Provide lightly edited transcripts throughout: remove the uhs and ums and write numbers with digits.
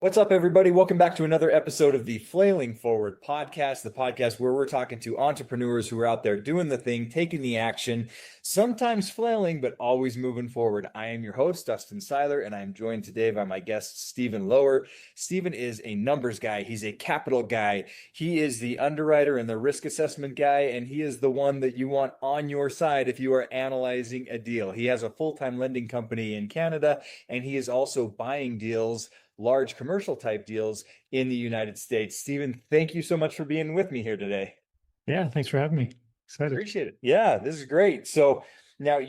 What's up, everybody? Welcome back to another episode of the Flailing Forward podcast, the podcast where we're talking to entrepreneurs who are out there doing the thing, taking the action, sometimes flailing, but always moving forward. I am your host, Dustin Seiler, and I'm joined today by my guest, Stephen Lower. Stephen is a numbers guy. He's a capital guy. He is the underwriter and the risk assessment guy, and he is the one that you want on your side if you are analyzing a deal. He has a full-time lending company in Canada, and he is also buying deals, large commercial type deals in the United States. Stephen, thank you so much for being with me here today. Yeah, thanks for having me. Excited. Appreciate it. Yeah, this is great. So now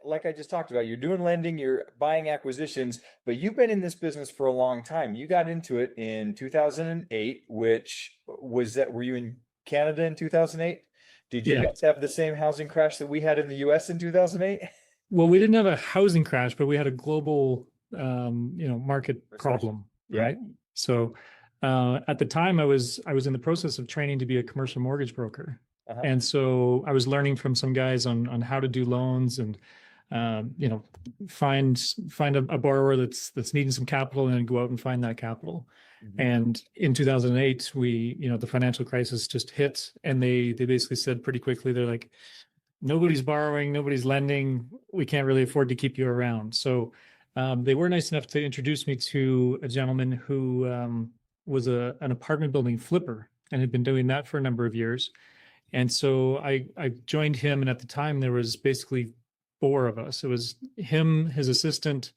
like I just talked about, you're doing lending, you're buying acquisitions, but you've been in this business for a long time. You got into it in 2008, which was that, were you in Canada in 2008? Did you Yeah. guys have the same housing crash that we had in the US in 2008? Well, we didn't have a housing crash, but we had a global, market Recession. problem, Yeah. right? So, at the time, I was in the process of training to be a commercial mortgage broker, Uh-huh. and so I was learning from some guys on how to do loans and, find a borrower that's needing some capital and then go out and find that capital. Mhm. And in 2008, the financial crisis just hit, and they basically said pretty quickly, they're like, nobody's borrowing, nobody's lending. We can't really afford to keep you around. So they were nice enough to introduce me to a gentleman who was an apartment building flipper and had been doing that for a number of years. And so I joined him, and at the time there was basically four of us. It was him, his assistant,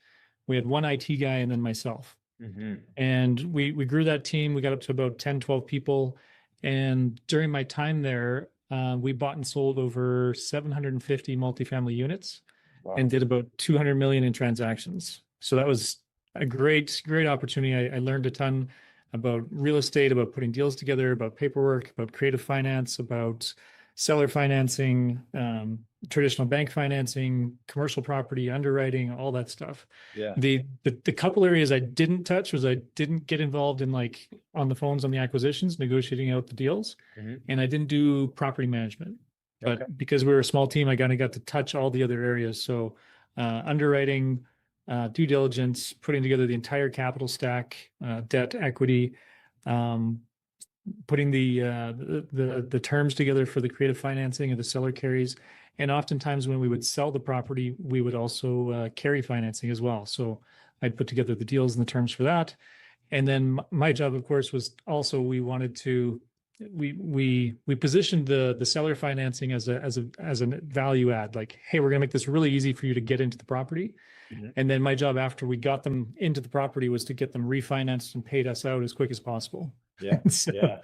we had one IT guy, and then myself. Mhm. And we grew that team. We got up to about 10, 12 people. And during my time there, we bought and sold over 750 multifamily units Wow. and did about 200 million in transactions. So that was a great opportunity. I learned a ton about real estate, about putting deals together, about paperwork, about creative finance, about seller financing, traditional bank financing, commercial property underwriting, all that stuff. Yeah. The couple areas I didn't touch was I didn't get involved in, like, on the phones on the acquisitions, negotiating out the deals, Mhm. and I didn't do property management. But Okay. because we were a small team, I kind of got to touch all the other areas. So underwriting, due diligence, putting together the entire capital stack, debt, equity, putting the terms together for the creative financing of the seller carries. And oftentimes when we would sell the property, we would also carry financing as well. So I'd put together the deals and the terms for that. And then my job, of course, was also, we positioned the seller financing as a value add. Like, hey, we're gonna make this really easy for you to get into the property. Mhm. And then my job after we got them into the property was to get them refinanced and paid us out as quick as possible. Yeah. So, Yeah.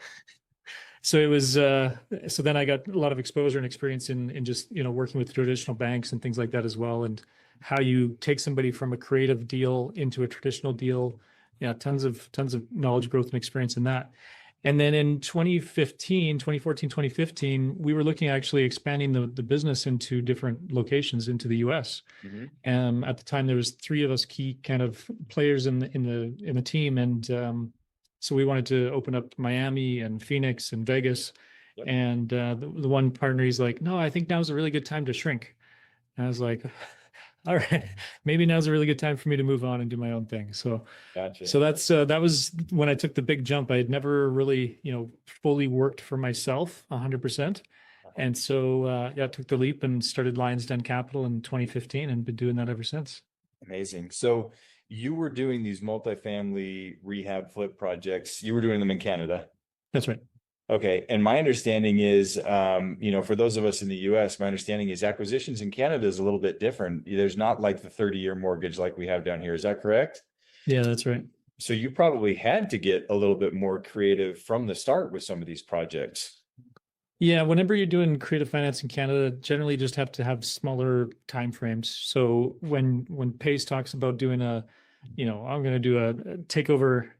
so it was, so then I got a lot of exposure and experience in just, working with traditional banks and things like that as well. And how you take somebody from a creative deal into a traditional deal. Yeah, tons of knowledge growth and experience in that. And then in 2014, 2015, we were looking at actually expanding the business into different locations into the US. Mhm. At the time, there was three of us key kind of players in the team, and so we wanted to open up Miami and Phoenix and Vegas. Yep. And the one partner, he's like, "No, I think now's a really good time to shrink." And I was like, "All right, maybe now's a really good time for me to move on and do my own thing." So Gotcha. that was when I took the big jump. I had never really, fully worked for myself 100%. And so, I took the leap and started Lions Den Capital in 2015 and been doing that ever since. Amazing. So you were doing these multifamily rehab flip projects. You were doing them in Canada. That's right. Okay. And my understanding is, for those of us in the US, my understanding is acquisitions in Canada is a little bit different. There's not like the 30-year mortgage like we have down here. Is that correct? Yeah, that's right. So you probably had to get a little bit more creative from the start with some of these projects. Yeah, whenever you're doing creative finance in Canada, generally just have to have smaller timeframes. So when Pace talks about doing I'm going to do a takeover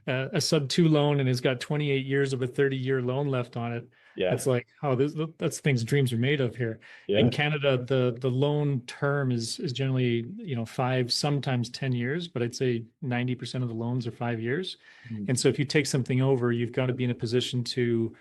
a sub 2 loan, and it's got 28 years of a 30-year loan left on it. Yeah. It's like, oh, that's things dreams are made of here. Yeah. In Canada, the loan term is generally 5, sometimes 10 years, but I'd say 90% of the loans are 5 years. Mhm. And so if you take something over, you've got to be in a position to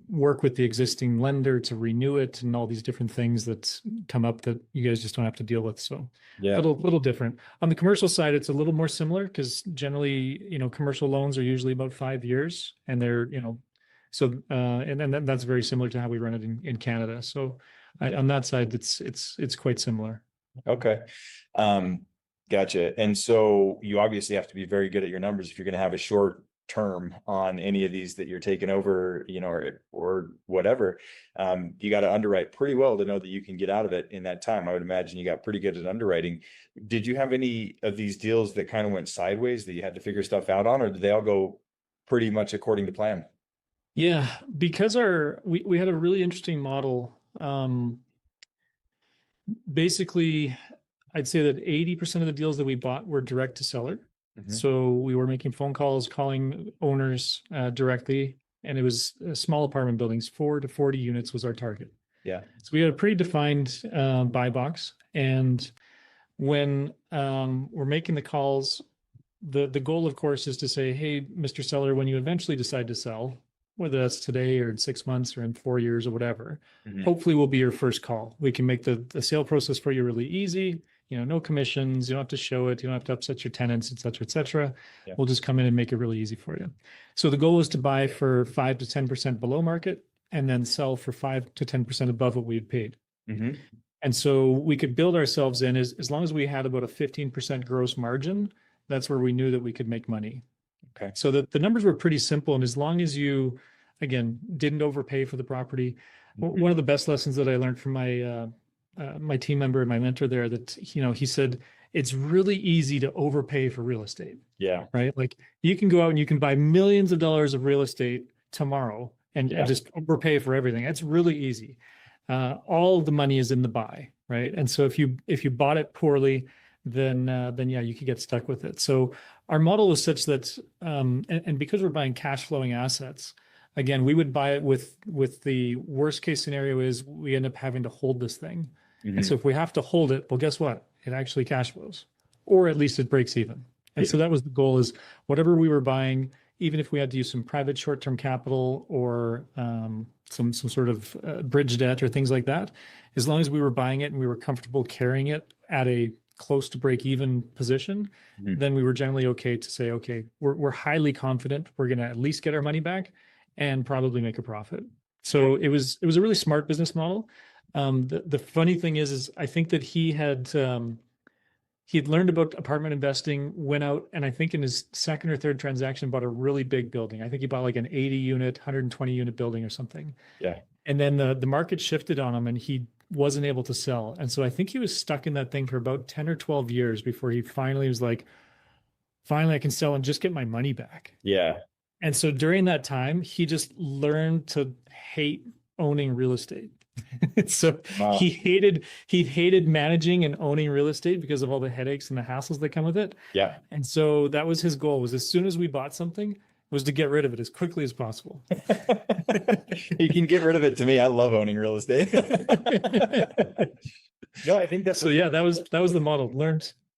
work with the existing lender to renew it, and all these different things that come up that you guys just don't have to deal with. So Yeah. little different. On the commercial side, it's a little more similar because generally, commercial loans are usually about 5 years, and they're, so and then that's very similar to how we run it in Canada. So on that side, it's quite similar. Okay. Gotcha. And so you obviously have to be very good at your numbers if you're going to have a short term on any of these that you're taking over, or whatever. You got to underwrite pretty well to know that you can get out of it in that time. I would imagine you got pretty good at underwriting. Did you have any of these deals that kind of went sideways that you had to figure stuff out on, or did they all go pretty much according to plan? Yeah, because we had a really interesting model. Basically, I'd say that 80% of the deals that we bought were direct to seller. Mhm. So we were making phone calls, calling owners directly, and it was small apartment buildings. 4 to 40 units was our target. Yeah. So we had a pretty defined buy box. And when we're making the calls, the goal, of course, is to say, hey, Mr. Seller, when you eventually decide to sell, whether that's today or in 6 months or in 4 years or whatever, Mhm. hopefully we'll be your first call. We can make the sale process for you really easy. No commissions. You don't have to show it. You don't have to upset your tenants, et cetera, et cetera. Yeah. We'll just come in and make it really easy for you. So the goal is to buy for 5 to 10% below market and then sell for 5 to 10% above what we had paid. Mm-hmm. And so we could build ourselves in as long as we had about a 15% gross margin, that's where we knew that we could make money. Okay. So the numbers were pretty simple. And as long as you, again, didn't overpay for the property, Mhm. one of the best lessons that I learned from my team member and my mentor there, that, he said, it's really easy to overpay for real estate, Yeah. right? Like you can go out and you can buy millions of dollars of real estate tomorrow and just overpay for everything. That's really easy. All the money is in the buy, right? And so if you bought it poorly, then yeah, you could get stuck with it. So our model was such that, and because we're buying cash flowing assets, again, we would buy it with the worst case scenario is we end up having to hold this thing. Mhm. And so if we have to hold it, well, guess what? It actually cash flows, or at least it breaks even. And so that was the goal, is whatever we were buying, even if we had to use some private short-term capital or some sort of bridge debt or things like that, as long as we were buying it and we were comfortable carrying it at a close to break even position, Mhm. then we were generally okay to say, okay, we're highly confident we're going to at least get our money back and probably make a profit. So it was a really smart business model. The funny thing is I think that he had learned about apartment investing, went out, and I think in his second or third transaction bought a really big building. I think he bought like an 80 unit, 120 unit building or something. Yeah. And then the market shifted on him and he wasn't able to sell. And so I think he was stuck in that thing for about 10 or 12 years before he finally was like, finally I can sell and just get my money back. Yeah. And so during that time, he just learned to hate owning real estate. So Wow. he hated managing and owning real estate because of all the headaches and the hassles that come with it. Yeah. And so that was his goal, was as soon as we bought something, was to get rid of it as quickly as possible. You can get rid of it to me. I love owning real estate. No, I think that's So yeah, that was the model.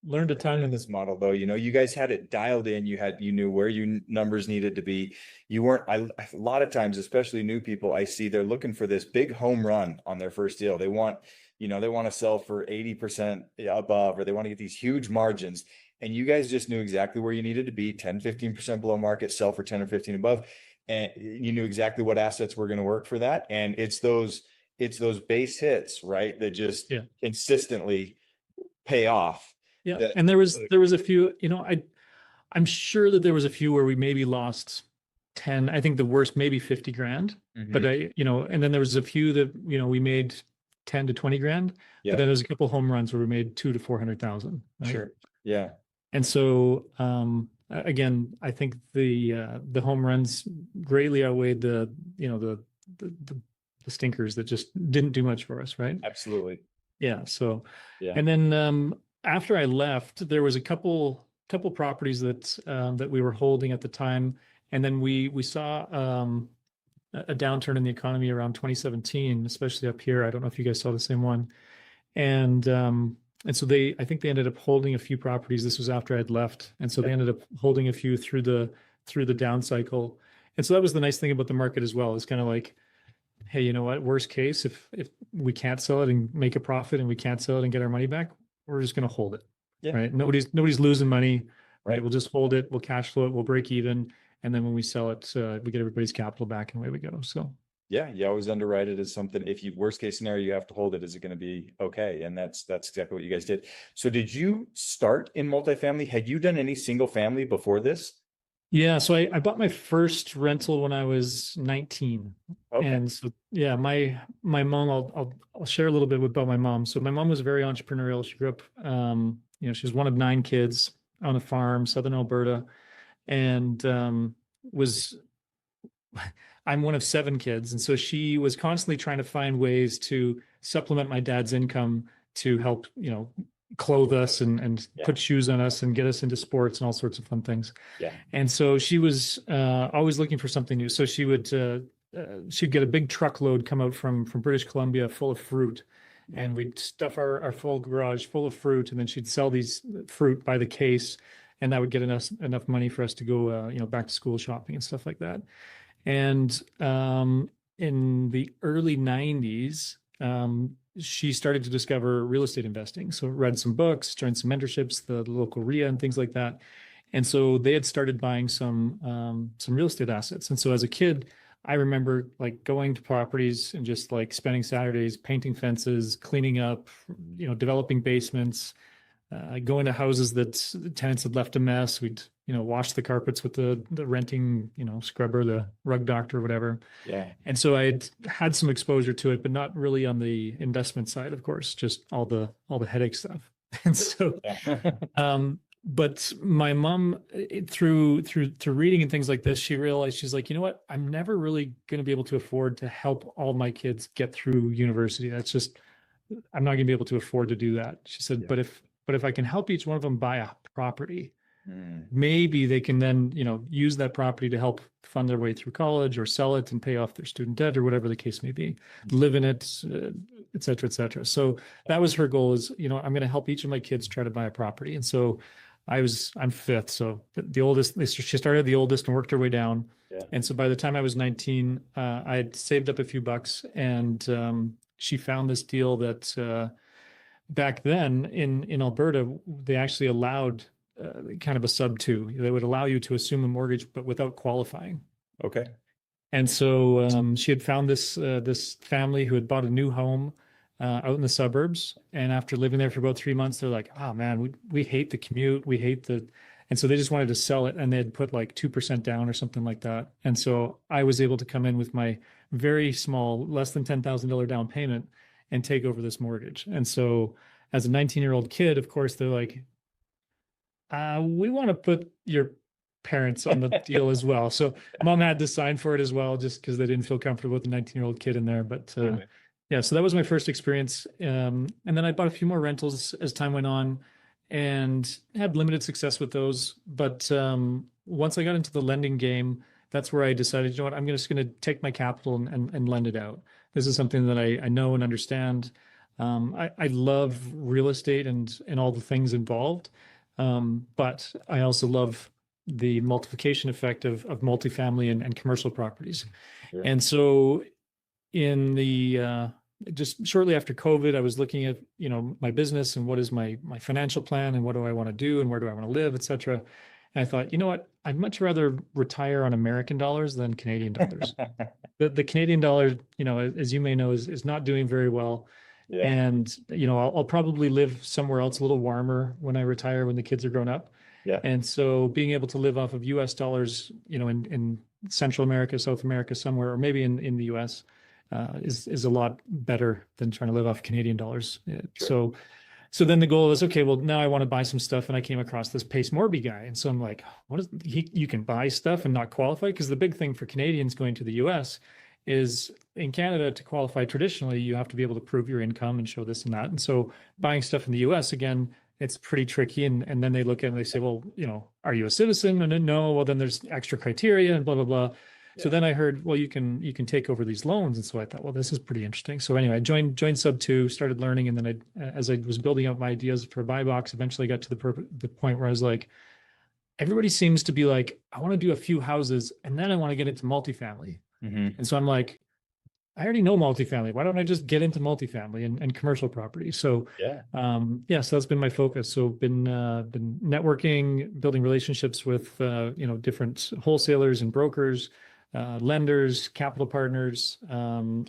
Learned a ton in this model though. You guys had it dialed in. You knew where your numbers needed to be. You weren't, a lot of times, especially new people, I see they're looking for this big home run on their first deal. They want to sell for 80% above, or they want to get these huge margins. And you guys just knew exactly where you needed to be, 10, 15% below market, sell for 10 or 15 above. And you knew exactly what assets were going to work for that. And it's those base hits, right, that just consistently pay off. Yeah. And there was a few, I'm sure that there was a few where we maybe lost 10, I think the worst, maybe 50 grand. Mhm. But and then there was a few that, we made 10 to 20 grand. Yeah. But then there's a couple home runs where we made 200 to 400,000. Right? Sure. Yeah. And so, again, I think the home runs greatly outweighed the stinkers that just didn't do much for us. Right. Absolutely. Yeah. So, Yeah. and then, after I left, there was a couple properties that we were holding at the time, and then we saw a downturn in the economy around 2017, especially up here. I don't know if you guys saw the same one, and so I think they ended up holding a few properties. This was after I'd left, and so they ended up holding a few through the down cycle, And so that was the nice thing about the market as well. It's kind of like, hey, you know what? Worst case, if we can't sell it and make a profit and we can't sell it and get our money back, we're just going to hold it. Yeah. Right. Nobody's losing money. Right. Right. We'll just hold it. We'll cash flow it. We'll break even. And then when we sell it, we get everybody's capital back and away we go. So Yeah, you always underwrite it as something. If you worst case scenario, you have to hold it. Is it going to be okay? And that's exactly what you guys did. So did you start in multifamily? Had you done any single family before this? yeah, so I bought my first rental when I was 19. Okay. And so yeah, my mom, I'll share a little bit about my mom. So my mom was very entrepreneurial. She grew up she was one of 9 kids on a farm, southern Alberta, and was I'm one of 7 kids. And so she was constantly trying to find ways to supplement my dad's income to help, clothe us and Yeah. put shoes on us and get us into sports and all sorts of fun things. Yeah. And so she was always looking for something new. So she'd get a big truckload come out from British Columbia full of fruit, and we'd stuff our full garage full of fruit, and then she'd sell these fruit by the case, and that would get enough money for us to go back to school shopping and stuff like that. And in the early 90s, she started to discover real estate investing. So read some books, joined some mentorships, the local RIA and things like that. And so they had started buying some real estate assets. And so as a kid, I remember like going to properties and just like spending Saturdays painting fences, cleaning up, developing basements, going to houses that the tenants had left a mess. We'd, wash the carpets with the renting, scrubber, the rug doctor, whatever. Yeah. And so I had some exposure to it, but not really on the investment side, of course, just all the headache stuff. And so, but my mom, through reading and things like this, she realized, she's like, you know what? I'm never really going to be able to afford to help all my kids get through university. That's just, I'm not going to be able to afford to do that. She said, Yeah. but if I can help each one of them buy a property, maybe they can then, use that property to help fund their way through college or sell it and pay off their student debt or whatever the case may be, live in it, et cetera, et cetera. So that was her goal is, I'm going to help each of my kids try to buy a property. And so I'm 5th. So the oldest, she started the oldest and worked her way down. Yeah. And so by the time I was 19, I had saved up a few bucks, and she found this deal that back then in Alberta, they actually allowed kind of a sub-2. They would allow you to assume a mortgage, but without qualifying. Okay. And so she had found this family who had bought a new home out in the suburbs. And after living there for about 3 months, they're like, oh man, we hate the commute. We hate and so they just wanted to sell it, and they had put like 2% down or something like that. And so I was able to come in with my very small, less than $10,000 down payment and take over this mortgage. And so as a 19-year-old kid, of course, they're like, we want to put your parents on the deal as well. So mom had to sign for it as well, just because they didn't feel comfortable with the 19-year-old kid in there. But yeah, so that was my first experience. And then I bought a few more rentals as time went on and had limited success with those. But once I got into the lending game, that's where I decided, you know what, I'm just going to take my capital and lend it out. This is something that I know and understand. I love real estate and all the things involved. But I also love the multiplication effect of multifamily and commercial properties. Sure. And so in the just shortly after COVID, I was looking at, my business and what is my financial plan and what do I want to do and where do I want to live, et cetera. And I thought, you know what, I'd much rather retire on American dollars than Canadian dollars. The Canadian dollar, as you may know, is not doing very well. Yeah. And, I'll probably live somewhere else a little warmer when I retire, when the kids are grown up. Yeah. And so being able to live off of US dollars, in Central America, South America, somewhere, or maybe in the US, is a lot better than trying to live off Canadian dollars. Sure. So then the goal is, okay, well, now I want to buy some stuff. And I came across this Pace Morby guy. And so I'm like, what is you can buy stuff and not qualify? Because the big thing for Canadians going to the US is, in Canada, to qualify traditionally, you have to be able to prove your income and show this and that. And so buying stuff in the US, again, it's pretty tricky. And then they look at it and they say, well, are you a citizen? And then no, well, then there's extra criteria and blah, blah, blah. Yeah. So then I heard, well, you can take over these loans. And so I thought, well, this is pretty interesting. So anyway, I joined Sub 2, started learning. And then as I was building up my ideas for a buy box, eventually got to the point where I was like, everybody seems to be like, I want to do a few houses and then I want to get into multifamily. Mm-hmm. And so I'm like, I already know multifamily. Why don't I just get into multifamily and commercial property? So, Yeah. yeah, so that's been my focus. So been networking, building relationships with different wholesalers and brokers, lenders, capital partners,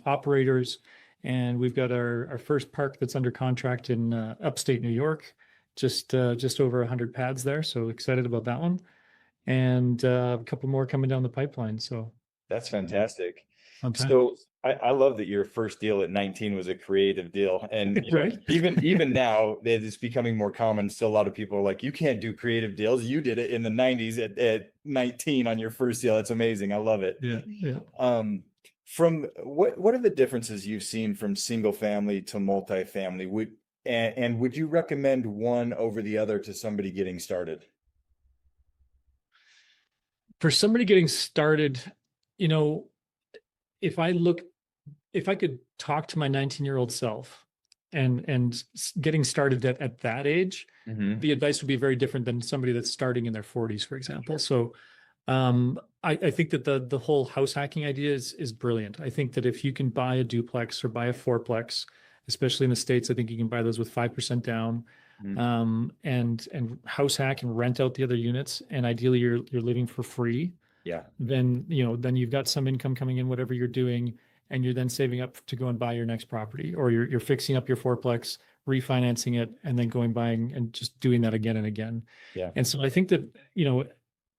operators, and we've got our first park that's under contract in upstate New York, just over 100 pads there. So excited about that one, and a couple more coming down the pipeline. So That's fantastic. fun time, So I love that your first deal at 19 was a creative deal. And right? even now that it's becoming more common, still a lot of people are like, you can't do creative deals. You did it in the 90s at 19 on your first deal. That's amazing. I love it. Yeah, yeah. From what are the differences you've seen from single family to multifamily? And would you recommend one over the other to somebody getting started? For somebody getting started, you know, if I look, if I could talk to my 19-year-old self and getting started at that age, Mm-hmm. the advice would be very different than somebody that's starting in their 40s, for example. So I think that the whole house hacking idea is brilliant. I think that if you can buy a duplex or buy a fourplex, especially in the States, I think you can buy those with 5% down, and house hack and rent out the other units. And ideally you're living for free. Yeah. Then, then you've got some income coming in, whatever you're doing, and you're then saving up to go and buy your next property, or you're fixing up your fourplex, refinancing it, and then going buying and just doing that again and again. Yeah. And so I think that,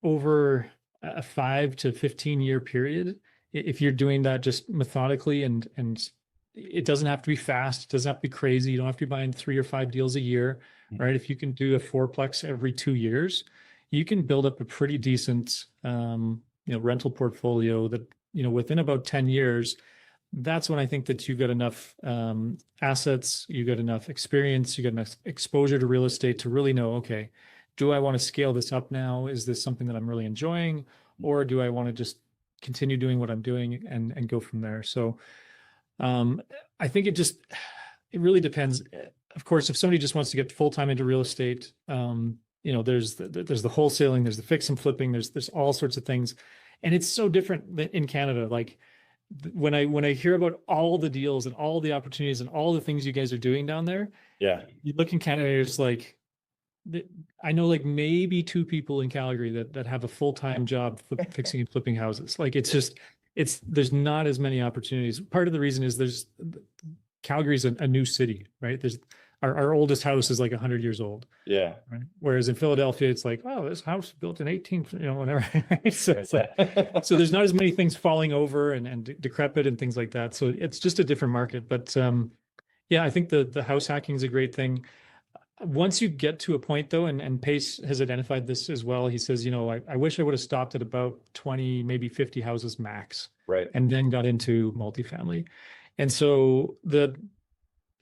over a 5 to 15 year period, if you're doing that just methodically, and it doesn't have to be fast, it doesn't have to be crazy. You don't have to be buying 3 or 5 deals a year, right? If you can do a fourplex every 2 years, you can build up a pretty decent, rental portfolio that, within about 10 years, that's when I think that you've got enough assets, you've got enough experience, you got enough exposure to real estate to really know, okay, do I want to scale this up now? Is this something that I'm really enjoying? Or do I want to just continue doing what I'm doing and go from there? So I think it really depends. Of course, if somebody just wants to get full-time into real estate, there's the wholesaling, there's the fix and flipping, there's all sorts of things. And it's so different in Canada. Like when I hear about all the deals and all the opportunities and all the things you guys are doing down there, Yeah. you look in Canada, it's like, I know like maybe 2 people in Calgary that have a full-time job fixing and flipping houses. Like there's not as many opportunities. Part of the reason is Calgary's a new city, right? There's our oldest house is like 100 years old. Yeah. Right. Whereas in Philadelphia, it's like, oh, this house built in 18, whatever. Right? So it's like, so there's not as many things falling over and decrepit and things like that. So it's just a different market. But yeah, I think the house hacking is a great thing. Once you get to a point though, and Pace has identified this as well, he says, I wish I would have stopped at about 20, maybe 50 houses max, Right. and then got into multifamily. And so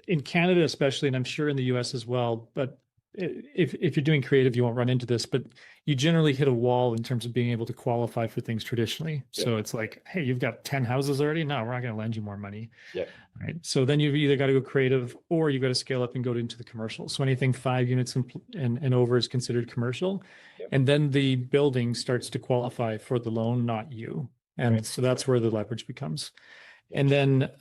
in Canada especially, and I'm sure in the US as well, but if you're doing creative, you won't run into this, but you generally hit a wall in terms of being able to qualify for things traditionally. Yeah. So it's like, hey, you've got 10 houses already. No, we're not going to lend you more money. Yeah. Right. So then you've either got to go creative or you've got to scale up and go into the commercial. So anything 5 units and over is considered commercial. Yep. And then the building starts to qualify for the loan, not you. And Right. so that's where the leverage becomes. And then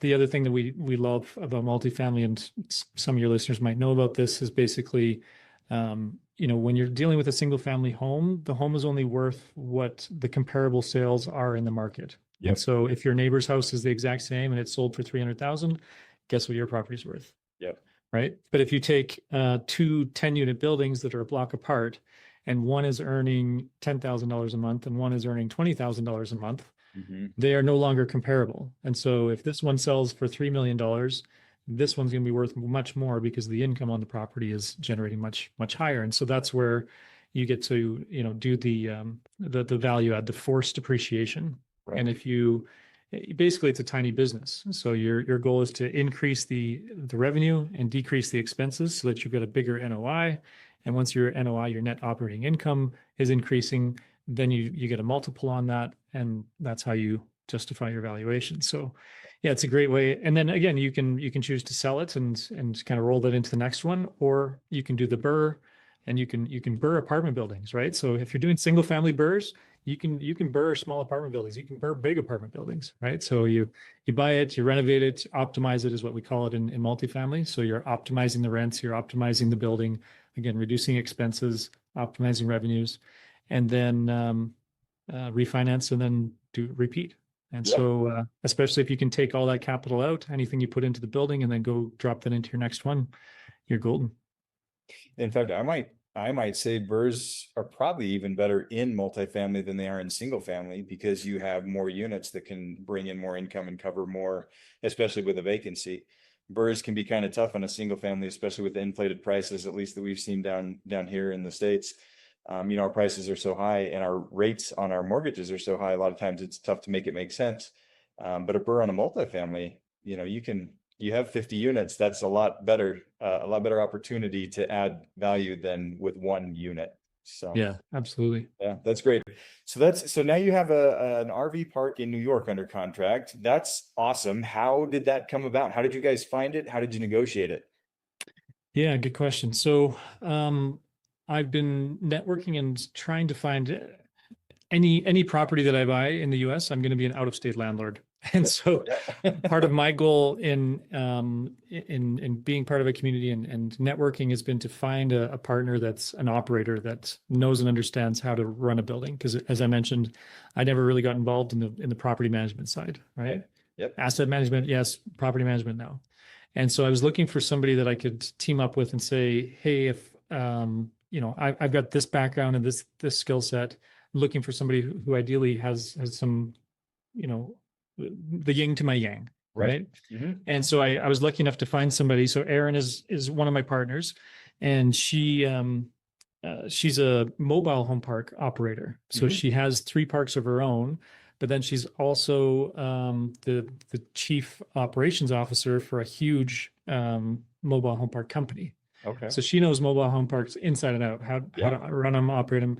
the other thing that we love about multifamily, and some of your listeners might know about this, is basically, when you're dealing with a single family home, the home is only worth what the comparable sales are in the market. Yep. And so if your neighbor's house is the exact same and it's sold for 300,000, guess what your property's worth? Yep. Right. But if you take 2 10-unit buildings that are a block apart, and one is earning $10,000 a month and one is earning $20,000 a month, they are no longer comparable. And so if this one sells for $3 million, this one's going to be worth much more because the income on the property is generating much, much higher. And so that's where you get to, do the value add, the forced depreciation. Right. And if basically it's a tiny business. So your goal is to increase the revenue and decrease the expenses so that you've got a bigger NOI. And once your NOI, your net operating income, is increasing, then you get a multiple on that, and that's how you justify your valuation. So yeah, it's a great way. And then again, you can choose to sell it and kind of roll that into the next one, or you can do the BRRRR and you can BRRRR apartment buildings, right? So if you're doing single family BRRRRs, you can BRRRR small apartment buildings, you can BRRRR big apartment buildings, right? So you buy it, you renovate it, optimize it is what we call it in multifamily. So you're optimizing the rents, you're optimizing the building, again, reducing expenses, optimizing revenues, and then refinance and then do repeat. And Yeah. so, especially if you can take all that capital out, anything you put into the building and then go drop that into your next one, you're golden. In fact, I might say BRRRRs are probably even better in multifamily than they are in single family, because you have more units that can bring in more income and cover more, especially with a vacancy. BRRRRs can be kind of tough on a single family, especially with the inflated prices, at least that we've seen down here in the States. Our prices are so high and our rates on our mortgages are so high. A lot of times it's tough to make it make sense. But a BRRRR on a multifamily, you have 50 units. That's a lot better opportunity to add value than with one unit. So Yeah, absolutely. yeah, that's great. So now you have an RV park in New York under contract. That's awesome. How did that come about? How did you guys find it? How did you negotiate it? Yeah, good question. So, I've been networking and trying to find any property that I buy in the US, I'm going to be an out-of-state landlord. And so Yeah. part of my goal in being part of a community and networking has been to find a partner that's an operator that knows and understands how to run a building. Because as I mentioned, I never really got involved in the property management side, right? Yep. Asset management, yes. Property management, no. And so I was looking for somebody that I could team up with and say, hey, if I've got this background and this skill set, looking for somebody who ideally has some, the yin to my yang, right? Mhm. And so I was lucky enough to find somebody. So Erin is one of my partners, and she's a mobile home park operator. So Mhm. she has 3 parks of her own, but then she's also the chief operations officer for a huge mobile home park company. Okay. So she knows mobile home parks inside and out, how Yeah. to run them, operate them.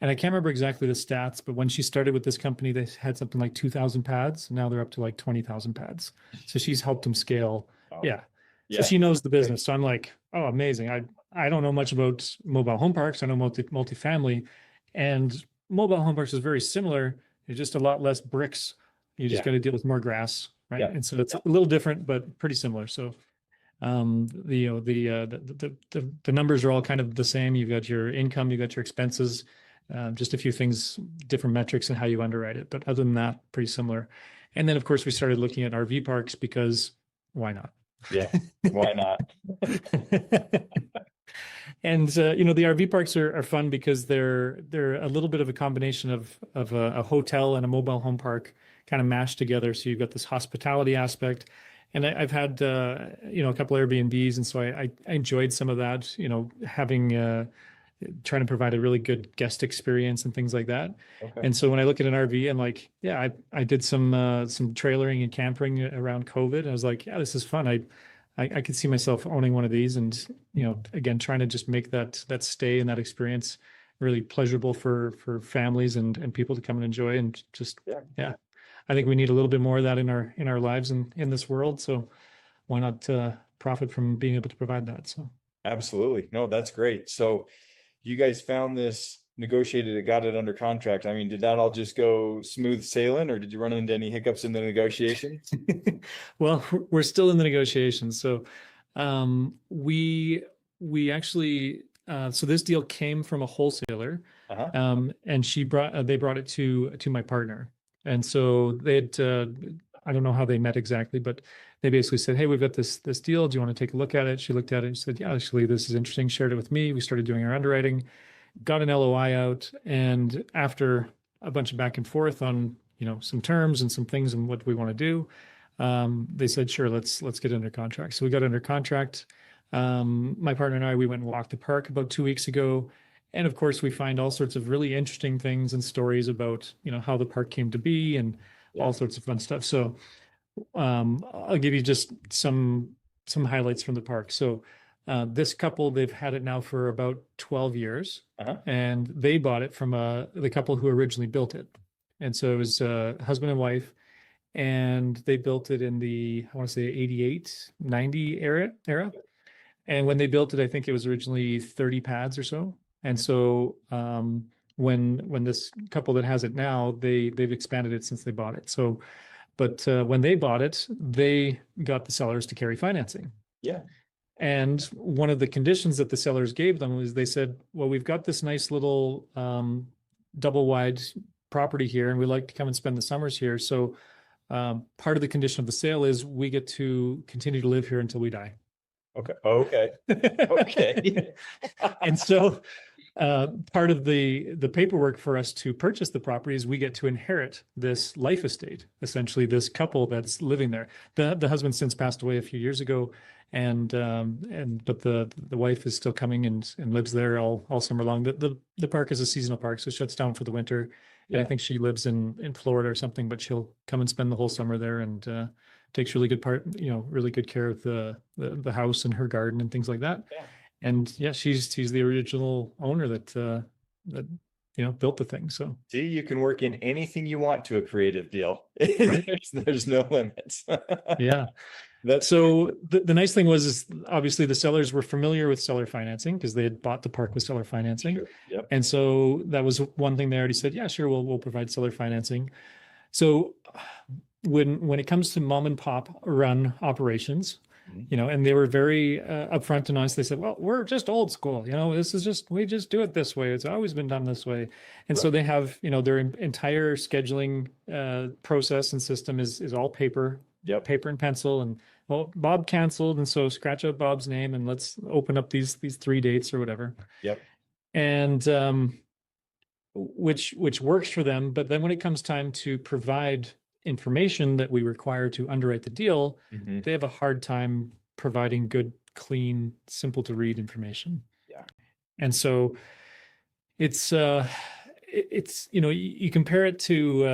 And I can't remember exactly the stats, but when she started with this company, they had something like 2,000 pads. Now they're up to like 20,000 pads. So she's helped them scale. Oh, Yeah. So yeah. she knows the business. So I'm like, oh, amazing. I don't know much about mobile home parks. I know multifamily, and mobile home parks is very similar. It's just a lot less bricks. You just Yeah. got to deal with more grass, right? Yeah. And so it's a little different, but pretty similar. So the numbers are all kind of the same. You've got your income, you've got your expenses, just a few things, different metrics and how you underwrite it. But other than that, pretty similar. And then of course we started looking at RV parks because why not? Yeah. Why not? And the RV parks are fun because they're a little bit of a combination of a hotel and a mobile home park kind of mashed together. So you've got this hospitality aspect, and I've had a couple Airbnbs, and so I enjoyed some of that. Having trying to provide a really good guest experience and things like that. Okay. And so when I look at an RV, I'm like, yeah, I did some trailering and camping around COVID. I was like, yeah, this is fun. I could see myself owning one of these, and again, trying to just make that stay and that experience really pleasurable for families and people to come and enjoy, and just yeah. I think we need a little bit more of that in our lives and in this world. So why not profit from being able to provide that? So Absolutely. No, that's great. So you guys found this, negotiated it, got it under contract. I mean, did that all just go smooth sailing, or did you run into any hiccups in the negotiations? well, we're still in the negotiations. So we actually so this deal came from a wholesaler, Uh-huh. and they brought it to my partner, and so I don't know how they met exactly, but they basically said, hey, we've got this deal. Do you want to take a look at it? She looked at it and said, yeah, actually, this is interesting. Shared it with me. We started doing our underwriting, got an LOI out, and after a bunch of back and forth on some terms and some things and what we want to do, they said, sure, let's get under contract. So we got under contract. My partner and I, we went and walked the park about 2 weeks ago. And of course, we find all sorts of really interesting things and stories about, how the park came to be and all sorts of fun stuff. So I'll give you just some highlights from the park. So this couple, they've had it now for about 12 years, Uh-huh. and they bought it from the couple who originally built it. And so it was husband and wife, and they built it in the, I want to say 88, 90 era. And when they built it, I think it was originally 30 pads or so. And so when this couple that has it now, they've expanded it since they bought it. So, but when they bought it, they got the sellers to carry financing. Yeah. And one of the conditions that the sellers gave them was they said, well, we've got this nice little double wide property here, and we like to come and spend the summers here. So part of the condition of the sale is we get to continue to live here until we die. Okay. Okay. Okay. And so part of the paperwork for us to purchase the property is we get to inherit this life estate, essentially this couple that's living there. The husband since passed away a few years ago, but the wife is still coming and lives there all summer long. The park is a seasonal park, so it shuts down for the winter. Yeah. And I think she lives in Florida or something, but she'll come and spend the whole summer there and takes really good care of the house and her garden and things like that. Yeah. And yeah, she's the original owner that built the thing. So See, you can work in anything you want to a creative deal. There's no limits. yeah. So the nice thing is obviously the sellers were familiar with seller financing because they had bought the park with seller financing. Sure. Yep. And so that was one thing they already said, yeah, sure, we'll provide seller financing. So when it comes to mom and pop run operations, and they were very upfront and honest. They said, well, we're just old school. We just do it this way. It's always been done this way. And so they have, their entire scheduling process and system is all paper, paper and pencil. And well, Bob canceled. And so scratch out Bob's name and let's open up these 3 dates or whatever. Yep. And which works for them. But then when it comes time to provide information that we require to underwrite the deal, they have a hard time providing good, clean, simple to read information. Yeah. And so it's you compare it to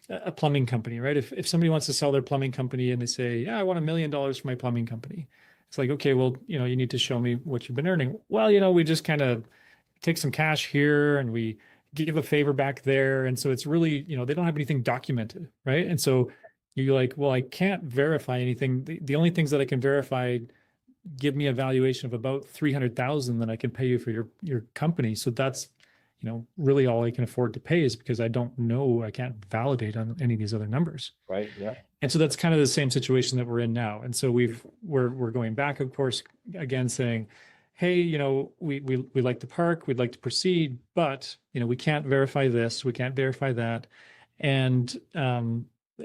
a plumbing company, right? If somebody wants to sell their plumbing company and they say, yeah, I want $1 million for my plumbing company. It's like, okay, well, you need to show me what you've been earning. Well, we just kind of take some cash here and we give a favor back there. And so it's really, they don't have anything documented, right? And so you're like, well, I can't verify anything. The only things that I can verify give me a valuation of about 300,000 that I can pay you for your company. So that's, really all I can afford to pay is because I don't know, I can't validate on any of these other numbers. Right. Yeah. And so that's kind of the same situation that we're in now. And so we're going back, of course, again, saying, hey, we like the park, we'd like to proceed, but, we can't verify this, we can't verify that. And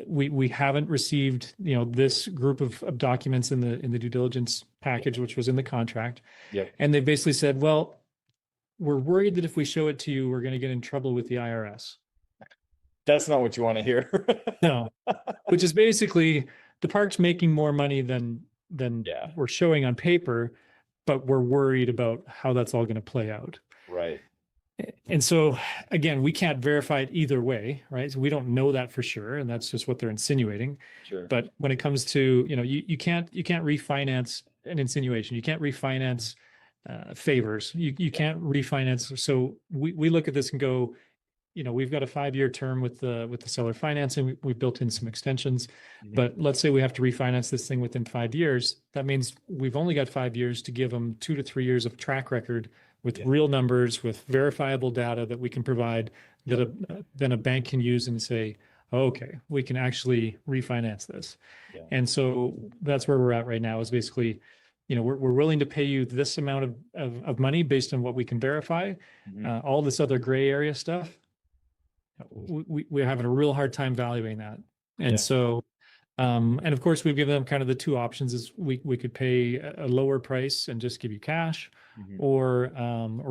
we haven't received, this group of documents in the due diligence package, which was in the contract. Yep. And they basically said, well, we're worried that if we show it to you, we're going to get in trouble with the IRS. That's not what you want to hear. No, which is basically the park's making more money than we're showing on paper, but we're worried about how that's all going to play out. Right. And so again, we can't verify it either way, right? So we don't know that for sure. And that's just what they're insinuating. Sure. But when it comes to, you can't refinance an insinuation. You can't refinance favors. You can't refinance. So we look at this and go, we've got a 5-year term with the seller financing. We built in some extensions, but let's say we have to refinance this thing within 5 years. That means we've only got 5 years to give them 2 to 3 years of track record with real numbers, with verifiable data that we can provide that then a bank can use and say, oh, okay, we can actually refinance this. Yeah. And so that's where we're at right now is basically, we're willing to pay you this amount of money based on what we can verify. All this other gray area stuff, we're having a real hard time valuing that. And so, and of course we've given them kind of the 2 options is we could pay a lower price and just give you cash or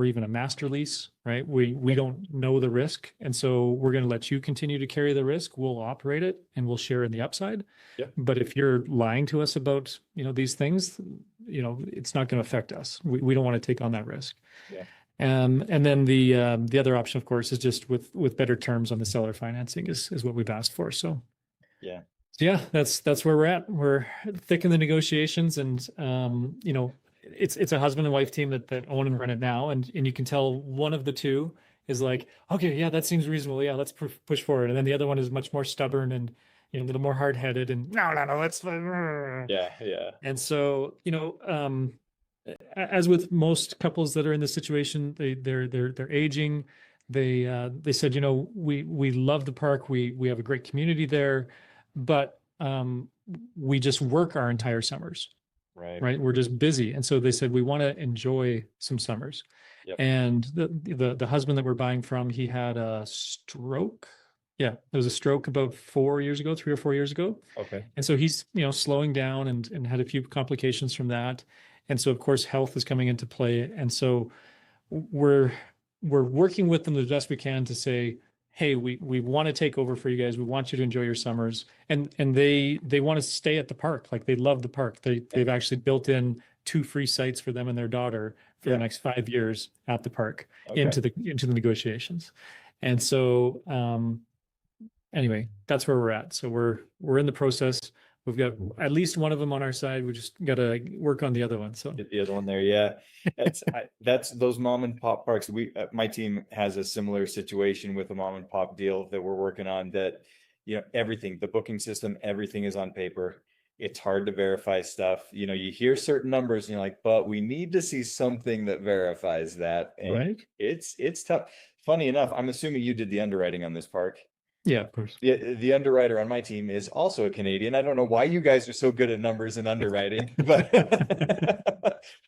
even a master lease, right? We don't know the risk. And so we're going to let you continue to carry the risk. We'll operate it and we'll share in the upside. Yeah. But if you're lying to us about, these things, it's not going to affect us. We don't want to take on that risk. Yeah. And then the other option, of course, is just with better terms on the seller financing is what we've asked for. So, yeah, that's where we're at. We're thick in the negotiations, and it's a husband and wife team that own and run it now, and you can tell one of the two is like, okay, yeah, that seems reasonable. Yeah, let's push forward, and then the other one is much more stubborn and a little more hard headed, and no, let's. Yeah. And so as with most couples that are in this situation, they're aging. They said, we love the park. We have a great community there, but we just work our entire summers, Right. right? We're just busy. And so they said we want to enjoy some summers. Yep. And the husband that we're buying from, he had a stroke. Yeah, there was a stroke about 4 years ago, 3 or 4 years ago. Okay. And so he's, slowing down and had a few complications from that. And so of course health is coming into play. And so we're working with them the best we can to say, hey, we want to take over for you guys. We want you to enjoy your summers. And they want to stay at the park. Like they love the park. They've actually built in 2 free sites for them and their daughter for the next 5 years at the park into the negotiations. And so anyway, that's where we're at. So we're in the process. We've got at least one of them on our side. We just got to work on the other one. So Get the other one there. Yeah. That's those mom and pop parks. My team has a similar situation with a mom and pop deal that we're working on that, everything, the booking system, everything is on paper. It's hard to verify stuff. You hear certain numbers and you're like, but we need to see something that verifies that. And right. It's tough. Funny enough, I'm assuming you did the underwriting on this park. Yeah, of course. Yeah, the underwriter on my team is also a Canadian. I don't know why you guys are so good at numbers and underwriting, but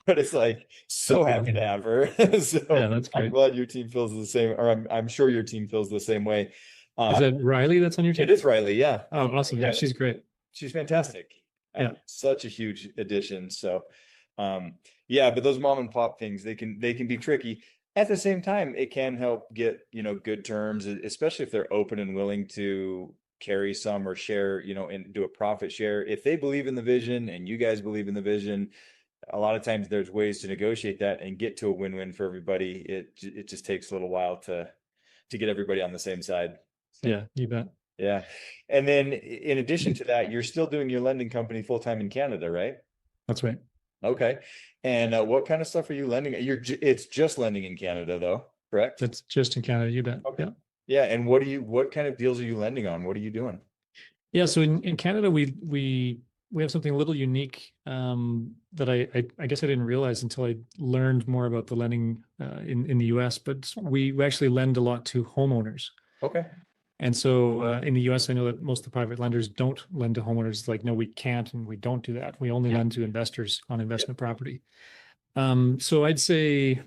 but it's like so happy to have her. So Yeah, that's I'm great. glad your team feels the same, or I'm sure your team feels the same way. Is that Riley that's on your team? It is Riley, yeah. Oh, awesome. Yeah, she's great. She's fantastic. Yeah. Such a huge addition. So yeah, but those mom and pop things, they can be tricky. At the same time, it can help get, good terms, especially if they're open and willing to carry some or share, and do a profit share. If they believe in the vision and you guys believe in the vision, a lot of times there's ways to negotiate that and get to a win-win for everybody. It just takes a little while to get everybody on the same side. Yeah, you bet. Yeah. And then in addition to that, you're still doing your lending company full-time in Canada, right? That's right. Okay. And what kind of stuff are you lending? It's just lending in Canada though, correct? That's just in Canada, you bet. Okay. Yeah. Yeah. And what kind of deals are you lending on? What are you doing? Yeah. So in Canada, we have something a little unique that I guess I didn't realize until I learned more about the lending in the US, but we actually lend a lot to homeowners. Okay. And so in the US, I know that most of the private lenders don't lend to homeowners. It's like, no, we can't, and we don't do that. We only lend to investors on investment property. So I'd say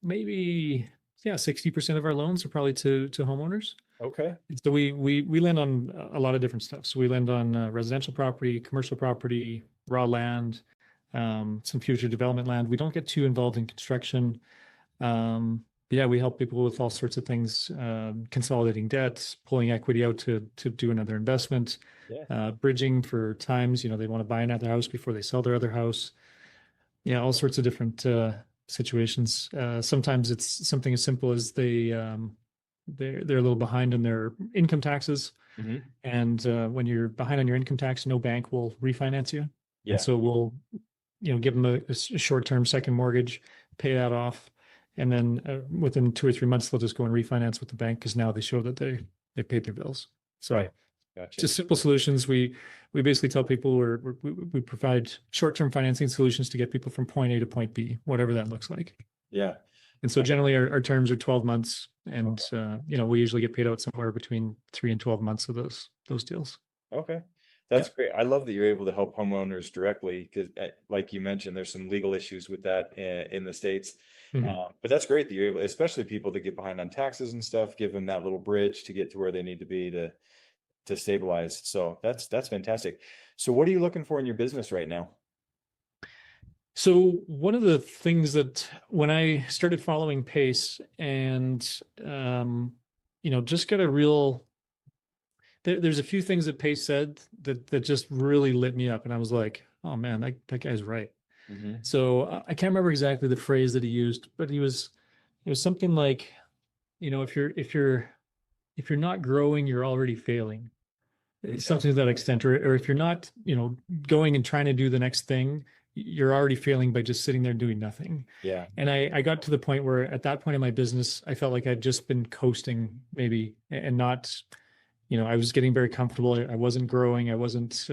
maybe, 60% of our loans are probably to homeowners. Okay. So we lend on a lot of different stuff. So we lend on residential property, commercial property, raw land, some future development land. We don't get too involved in construction. Yeah, we help people with all sorts of things, consolidating debts, pulling equity out to do another investment, bridging for times, they want to buy another house before they sell their other house. Yeah, all sorts of different situations. Sometimes it's something as simple as they're a little behind on their income taxes. Mm-hmm. And when you're behind on your income tax, no bank will refinance you. Yeah. And so we'll, give them a short-term second mortgage, pay that off. And then within 2 or 3 months, they'll just go and refinance with the bank because now they show that they paid their bills. So Right. Gotcha. just simple solutions. We basically tell people we provide short-term financing solutions to get people from point A to point B, whatever that looks like. Yeah. And so generally our terms are 12 months and, we usually get paid out somewhere between 3 and 12 months of those deals. Okay. That's great. I love that you're able to help homeowners directly because, like you mentioned, there's some legal issues with that in the States. Mhm. But that's great that you're able, especially people that get behind on taxes and stuff, give them that little bridge to get to where they need to be to stabilize. So that's fantastic. So what are you looking for in your business right now? So one of the things that when I started following Pace and, just got a real, there's a few things that Pace said that just really lit me up. And I was like, oh man, that guy's right. Mm-hmm. So I can't remember exactly the phrase that he used, but it was something like, if you're not growing, you're already failing. It's something to that extent, or if you're not, going and trying to do the next thing, you're already failing by just sitting there doing nothing. Yeah. And I got to the point where at that point in my business, I felt like I'd just been coasting maybe and not, I was getting very comfortable. I wasn't growing. I wasn't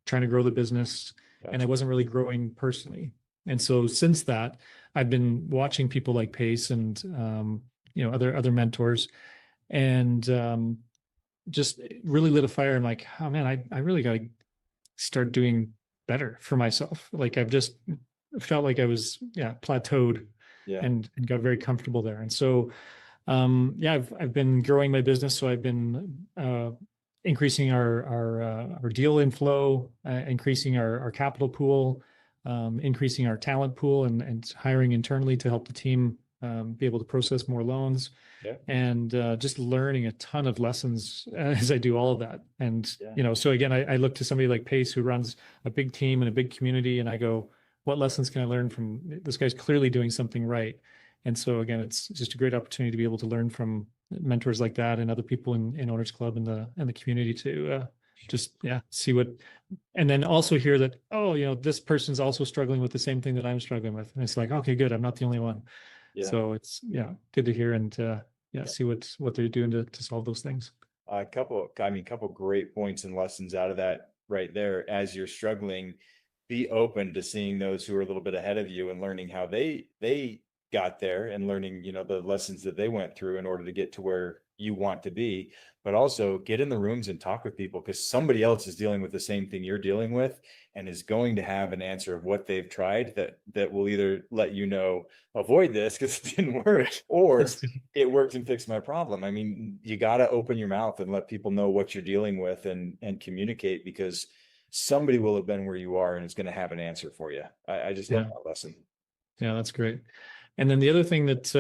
trying to grow the business. Gotcha. And I wasn't really growing personally. And so since that, I've been watching people like Pace and other mentors, and just really lit a fire. I'm like, oh man, I really got to start doing better for myself. Like I've just felt like I was plateaued Yeah. and got very comfortable there. And so I've been growing my business. So I've been increasing our deal inflow, increasing our capital pool, increasing our talent pool, and hiring internally to help the team be able to process more loans, Yeah. and just learning a ton of lessons as I do all of that. And Yeah. so again, I look to somebody like Pace, who runs a big team and a big community, and I go, what lessons can I learn from this guy's clearly doing something right? And so again, it's just a great opportunity to be able to learn from mentors like that and other people in Owners Club and the community to just see what, and then also hear that, oh, this person's also struggling with the same thing that I'm struggling with. And it's like, okay, good, I'm not the only one. Yeah. So it's good to hear, and see what they're doing to solve those things. A couple great points and lessons out of that right there. As you're struggling, be open to seeing those who are a little bit ahead of you and learning how they got there, and learning, the lessons that they went through in order to get to where you want to be. But also get in the rooms and talk with people, because somebody else is dealing with the same thing you're dealing with, and is going to have an answer of what they've tried that will either let avoid this because it didn't work, or it worked and fixed my problem. I mean, you got to open your mouth and let people know what you're dealing with, and communicate, because somebody will have been where you are and is going to have an answer for you. I just love that lesson. Yeah, that's great. And then the other thing that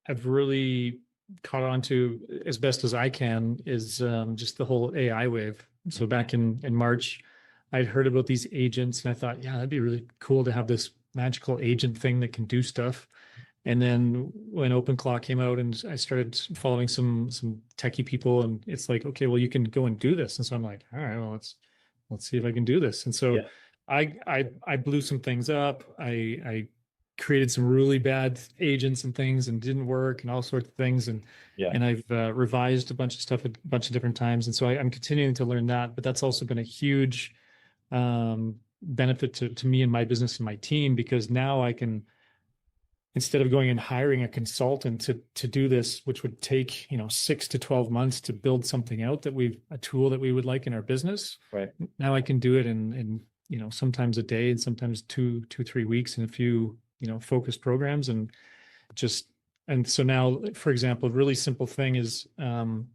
I've really caught on to as best as I can is just the whole AI wave. So back in March, I'd heard about these agents, and I thought, yeah, that'd be really cool to have this magical agent thing that can do stuff. And then when OpenClaw came out, and I started following some techie people, and it's like, okay, well, you can go and do this. And so I'm like, all right, well, let's see if I can do this. And so I blew some things up. I created some really bad agents and things, and didn't work, and all sorts of things. And I've revised a bunch of stuff a bunch of different times. And so I'm continuing to learn that, but that's also been a huge benefit to me and my business and my team, because now I can, instead of going and hiring a consultant to do this, which would take 6 to 12 months to build something out a tool that we would like in our business. Right. Now I can do it in sometimes a day, and sometimes 2-3 weeks in a few focused programs. And so now, for example, a really simple thing is when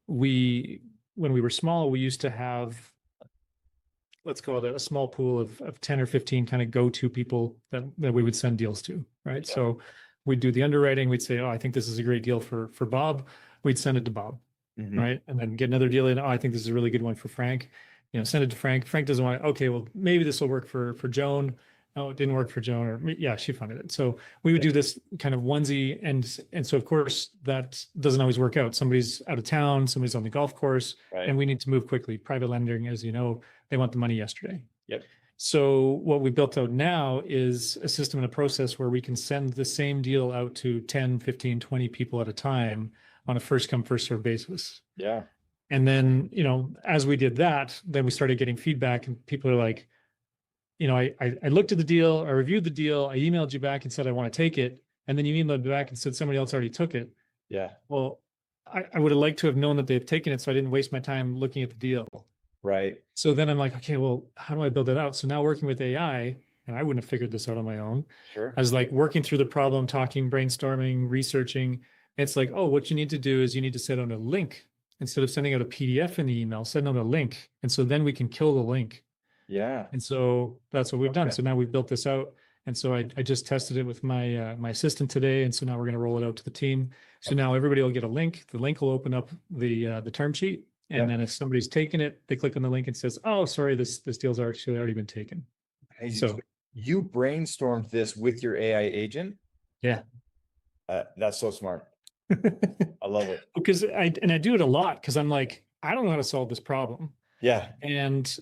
we were small, we used to have, let's call it a small pool of 10 or 15 kind of go-to people that we would send deals to, right? Yeah. So we'd do the underwriting. We'd say, oh, I think this is a great deal for Bob. We'd send it to Bob, right? And then get another deal in. Oh, I think this is a really good one for Frank. Send it to Frank. Frank doesn't want it. Okay, well, maybe this will work for Joan. Oh, it didn't work for Joan, or yeah, she funded it. So we would do this kind of onesie, and so of course that doesn't always work out. Somebody's out of town, somebody's on the golf course, and we need to move quickly. Private lending, as you know, they want the money yesterday. Yep. So what we built out now is a system and a process where we can send the same deal out to 10, 15, 20 people at a time on a first come, first serve basis. Yeah. And then, as we did that, then we started getting feedback, and people are like, I looked at the deal, I reviewed the deal, I emailed you back and said, I want to take it. And then you emailed me back and said somebody else already took it. Yeah. Well, I would have liked to have known that they've taken it, so I didn't waste my time looking at the deal. Right. So then I'm like, okay, well, how do I build it out? So now working with AI, and I wouldn't have figured this out on my own. Sure. I was like working through the problem, talking, brainstorming, researching. It's like, oh, what you need to do is you need to send out a link. Instead of sending out a PDF in the email, send out a link. And so then we can kill the link. Yeah. And so that's what we've done. So now we've built this out. And so I just tested it with my my assistant today. And so now we're going to roll it out to the team. So now everybody will get a link. The link will open up the term sheet. And then if somebody's taken it, they click on the link and says, oh, sorry, this deal's actually already been taken. Hey, so you brainstormed this with your AI agent? Yeah. That's so smart. I love it. Because I do it a lot, because I'm like, I don't know how to solve this problem. Yeah. And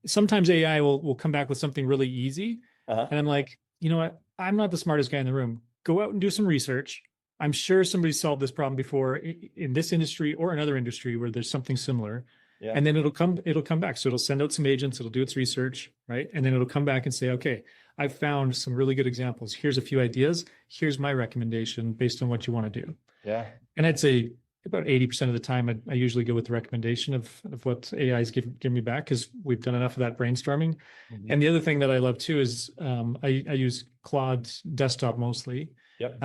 sometimes AI will come back with something really easy. And I'm like, you know what? I'm not the smartest guy in the room. Go out and do some research. I'm sure somebody solved this problem before in this industry or another industry where there's something similar. Yeah. And then it'll come back. So it'll send out some agents, it'll do its research, right? And then it'll come back and say, okay, I found some really good examples. Here's a few ideas. Here's my recommendation based on what you want to do. Yeah. And I'd say about 80% of the time, I usually go with the recommendation of what AIs give me back, because we've done enough of that brainstorming. Mhm. And the other thing that I love too is I use Claude desktop mostly. Yep.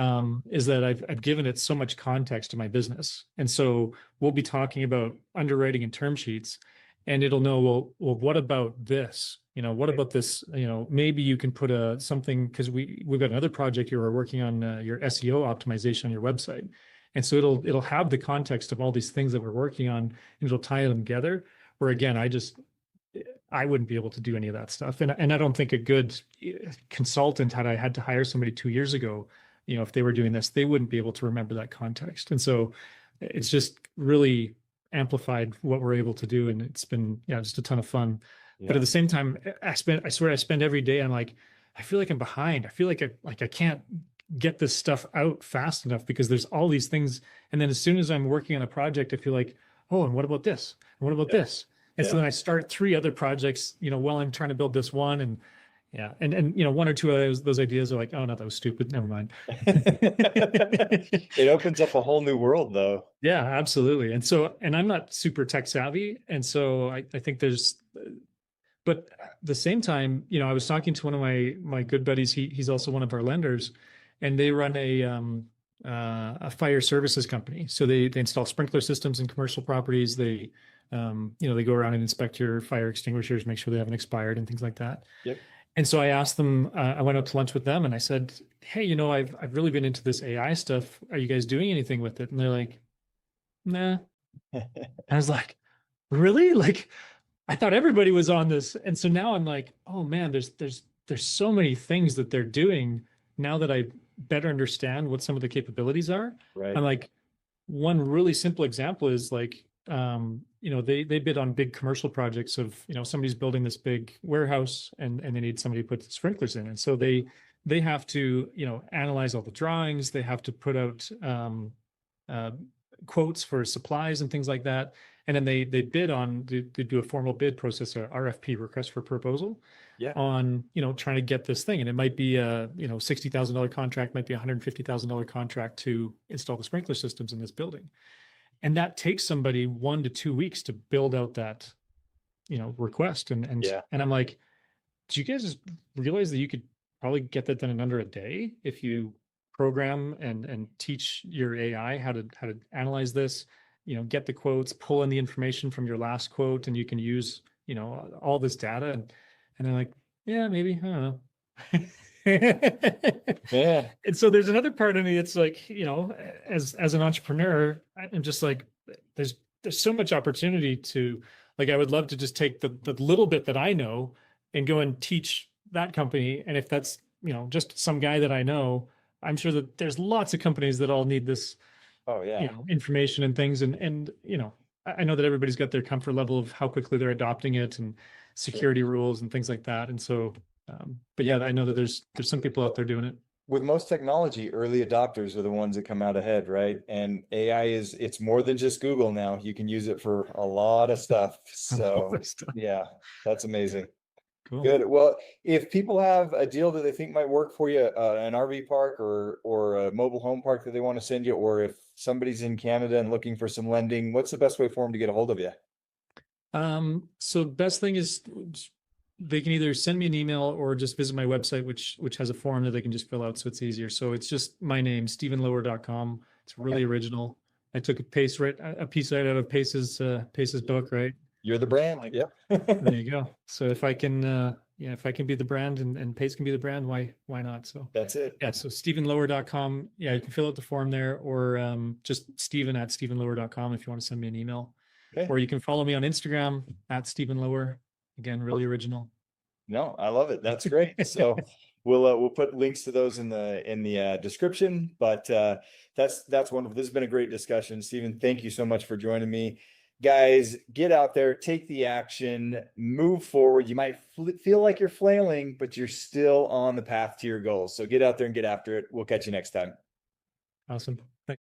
Is that I've given it so much context to my business. And so we'll be talking about underwriting and term sheets, and it'll know, well, what about this? What about this? Maybe you can put something, because we've got another project here, we're working on your SEO optimization on your website. And so it'll have the context of all these things that we're working on, and it'll tie them together. Where again, I wouldn't be able to do any of that stuff. And I don't think a good consultant, had I had to hire somebody 2 years ago, if they were doing this, they wouldn't be able to remember that context. And so it's just really amplified what we're able to do. And it's been, just a ton of fun. Yeah. But at the same time, I swear I spend every day, I'm like, I feel like I'm behind. I feel like I can't get this stuff out fast enough, because there's all these things. And then as soon as I'm working on a project, I feel like, oh, and what about this? And what about this? And so then I start 3 other projects, while I'm trying to build this one. And and 1 or 2 of those ideas are like, oh no, that was stupid. Never mind. It opens up a whole new world though. Yeah, absolutely. And I'm not super tech savvy. And so I think but at the same time, I was talking to one of my good buddies. He's also one of our lenders, and they run a fire services company. So they install sprinkler systems in commercial properties. They they go around and inspect your fire extinguishers, make sure they haven't expired and things like that. Yep. And so I asked them, I went out to lunch with them and I said, hey, I've really been into this AI stuff. Are you guys doing anything with it? And they're like, nah. I was like, really? Like, I thought everybody was on this. And so now I'm like, oh man, there's so many things that they're doing now that I better understand what some of the capabilities are. Right. I'm like, one really simple example is like, they bid on big commercial projects of, somebody's building this big warehouse and they need somebody to put sprinklers in. And so they have to, analyze all the drawings. They have to put out quotes for supplies and things like that. And then they do a formal bid process, a RFP, request for proposal, on, trying to get this thing. And it might be a, $60,000 contract, might be a $150,000 contract to install the sprinkler systems in this building. And that takes somebody 1 to 2 weeks to build out that, request. And I'm like, do you guys realize that you could probably get that done in under a day if you program and teach your AI how to analyze this, get the quotes, pull in the information from your last quote, and you can use, all this data. And I'm like, yeah, maybe, I don't know. Yeah. And so there's another part of me. It's like, as an entrepreneur, I'm just like, there's so much opportunity to, like, I would love to just take the little bit that I know and go and teach that company. And if that's, just some guy that I know, I'm sure that there's lots of companies that all need this, Oh yeah. Information and things. And, I know that everybody's got their comfort level of how quickly they're adopting it and security rules and things like that. And so, but yeah, I know that there's some people out there doing it. With most technology, early adopters are the ones that come out ahead, right? And AI it's more than just Google now. You can use it for a lot of stuff. So yeah, that's amazing. Cool. Good. Well, if people have a deal that they think might work for you, an RV park or a mobile home park that they want to send you, or if somebody's in Canada and looking for some lending, what's the best way for them to get a hold of you? So best thing is they can either send me an email or just visit my website, which has a form that they can just fill out. So it's easier. So it's just my name, stephenlower.com. It's really original. I took a piece right out of Pace's book, right? You're the brand. Yep. There you go. So if I can, if I can be the brand and Pace can be the brand, why not? So that's it. Yeah. So stephenlower.com. Yeah. You can fill out the form there, or just Stephen@stephenlower.com if you want to send me an email. Okay. Or you can follow me on Instagram @stephenlower. Again, really original. No, I love it. That's great. So we'll put links to those in the description, but that's wonderful. This has been a great discussion. Stephen, thank you so much for joining me. Guys, get out there, take the action, move forward. You might feel like you're flailing, but you're still on the path to your goals. So get out there and get after it. We'll catch you next time. Awesome. Thanks.